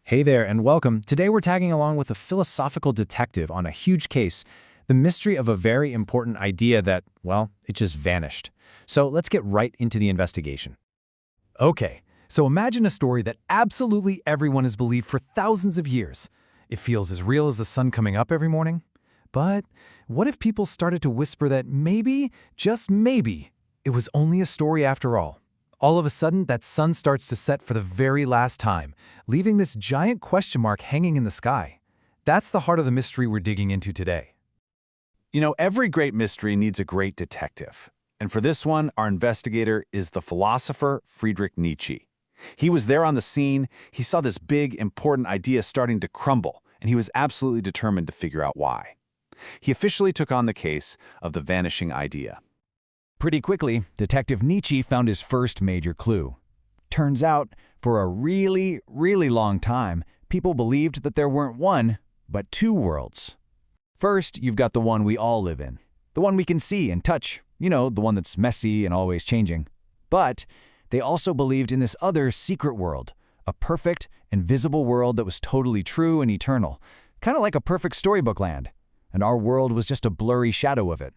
Hey there and welcome. Today we're tagging along with a philosophical detective on a huge case, the mystery of a very important idea that, well, it just vanished. So let's get right into the investigation. Okay, so imagine a story that absolutely everyone has believed for thousands of years. It feels as real as the sun coming up every morning. But what if people started to whisper that maybe, just maybe, it was only a story after all? All of a sudden, that sun starts to set for the very last time, leaving this giant question mark hanging in the sky. That's the heart of the mystery we're digging into today. You know, every great mystery needs a great detective. And for this one, our investigator is the philosopher Friedrich Nietzsche. He was there on the scene, he saw this big, important idea starting to crumble, and he was absolutely determined to figure out why. He officially took on the case of the vanishing idea. Pretty quickly, Detective Nietzsche found his first major clue. Turns out, for a really, really long time, people believed that there weren't one, but two worlds. First, you've got the one we all live in. The one we can see and touch. You know, the one that's messy and always changing. But they also believed in this other secret world, a perfect, invisible world that was totally true and eternal, kind of like a perfect storybook land. And our world was just a blurry shadow of it.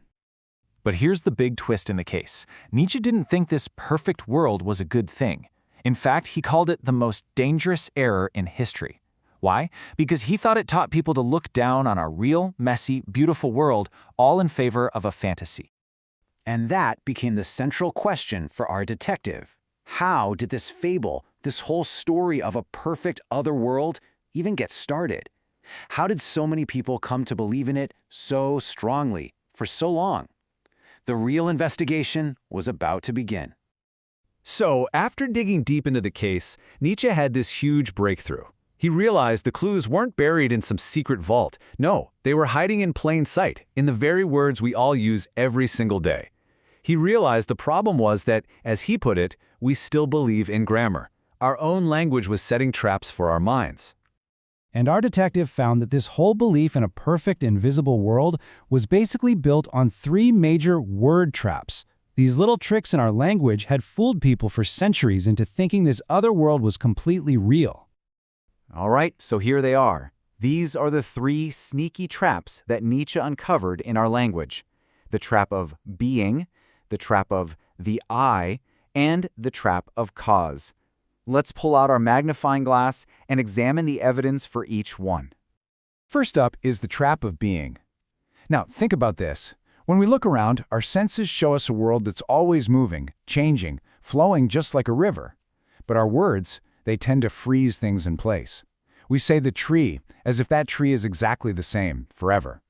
But here's the big twist in the case. Nietzsche didn't think this perfect world was a good thing. In fact, he called it the most dangerous error in history. Why? Because he thought it taught people to look down on our real, messy, beautiful world, all in favor of a fantasy. And that became the central question for our detective. How did this fable, this whole story of a perfect other world, even get started? How did so many people come to believe in it so strongly for so long? The real investigation was about to begin. So, after digging deep into the case, Nietzsche had this huge breakthrough. He realized the clues weren't buried in some secret vault. No, they were hiding in plain sight, in the very words we all use every single day. He realized the problem was that, as he put it, we still believe in grammar. Our own language was setting traps for our minds. And our detective found that this whole belief in a perfect invisible world was basically built on three major word traps. These little tricks in our language had fooled people for centuries into thinking this other world was completely real. All right, so here they are. These are the three sneaky traps that Nietzsche uncovered in our language. The trap of being, the trap of the I, and the trap of cause. Let's pull out our magnifying glass and examine the evidence for each one. First up is the trap of being. Now, think about this. When we look around, our senses show us a world that's always moving, changing, flowing just like a river. But our words, they tend to freeze things in place. We say the tree, as if that tree is exactly the same, forever.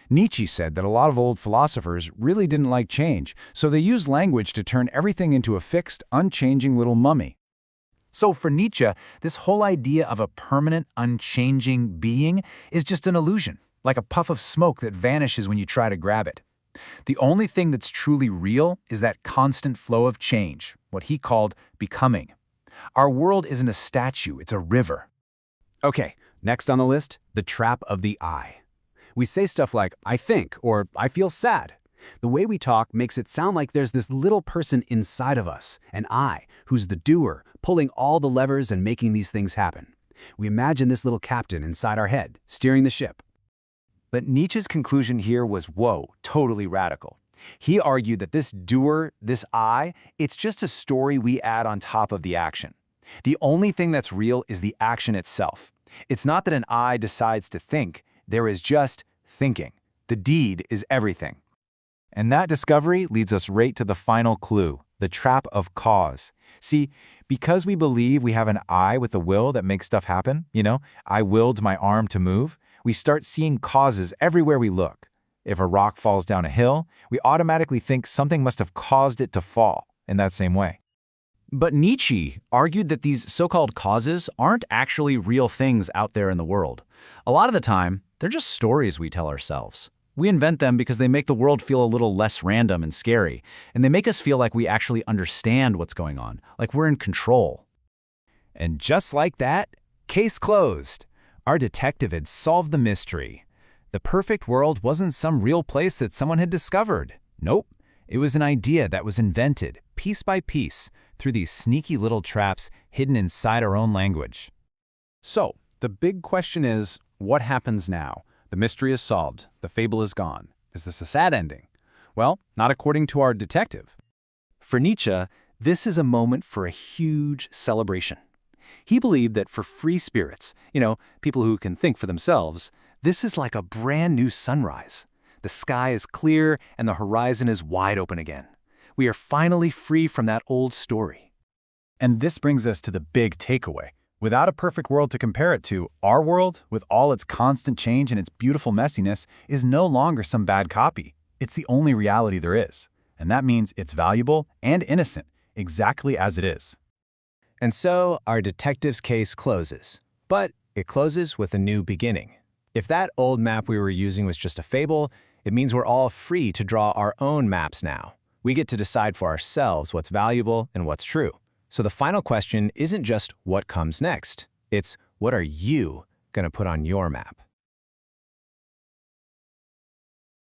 Nietzsche said that a lot of old philosophers really didn't like change, so they used language to turn everything into a fixed, unchanging little mummy. So for Nietzsche, this whole idea of a permanent, unchanging being is just an illusion, like a puff of smoke that vanishes when you try to grab it. The only thing that's truly real is that constant flow of change, what he called becoming. Our world isn't a statue, it's a river. Okay, next on the list, the trap of the I. We say stuff like, I think, or I feel sad. The way we talk makes it sound like there's this little person inside of us, an I, who's the doer, pulling all the levers and making these things happen. We imagine this little captain inside our head, steering the ship. But Nietzsche's conclusion here was, whoa, totally radical. He argued that this doer, this I, it's just a story we add on top of the action. The only thing that's real is the action itself. It's not that an I decides to think, there is just thinking. The deed is everything. And that discovery leads us right to the final clue, the trap of cause. See, because we believe we have an I with a will that makes stuff happen, I willed my arm to move, we start seeing causes everywhere we look. If a rock falls down a hill, we automatically think something must have caused it to fall in that same way. But Nietzsche argued that these so-called causes aren't actually real things out there in the world. A lot of the time, they're just stories we tell ourselves. We invent them because they make the world feel a little less random and scary, and they make us feel like we actually understand what's going on, like we're in control. And just like that, case closed. Our detective had solved the mystery. The perfect world wasn't some real place that someone had discovered. Nope, it was an idea that was invented, piece by piece, through these sneaky little traps hidden inside our own language. So, The big question is, what happens now? The mystery is solved. The fable is gone. Is this a sad ending? Well, not according to our detective. For Nietzsche, this is a moment for a huge celebration. He believed that for free spirits, people who can think for themselves, this is like a brand new sunrise. The sky is clear and the horizon is wide open again. We are finally free from that old story. And this brings us to the big takeaway. Without a perfect world to compare it to, our world, with all its constant change and its beautiful messiness, is no longer some bad copy. It's the only reality there is. And that means it's valuable and innocent, exactly as it is. And so our detective's case closes. But it closes with a new beginning. If that old map we were using was just a fable, it means we're all free to draw our own maps now. We get to decide for ourselves what's valuable and what's true. So the final question isn't just what comes next. It's what are you going to put on your map?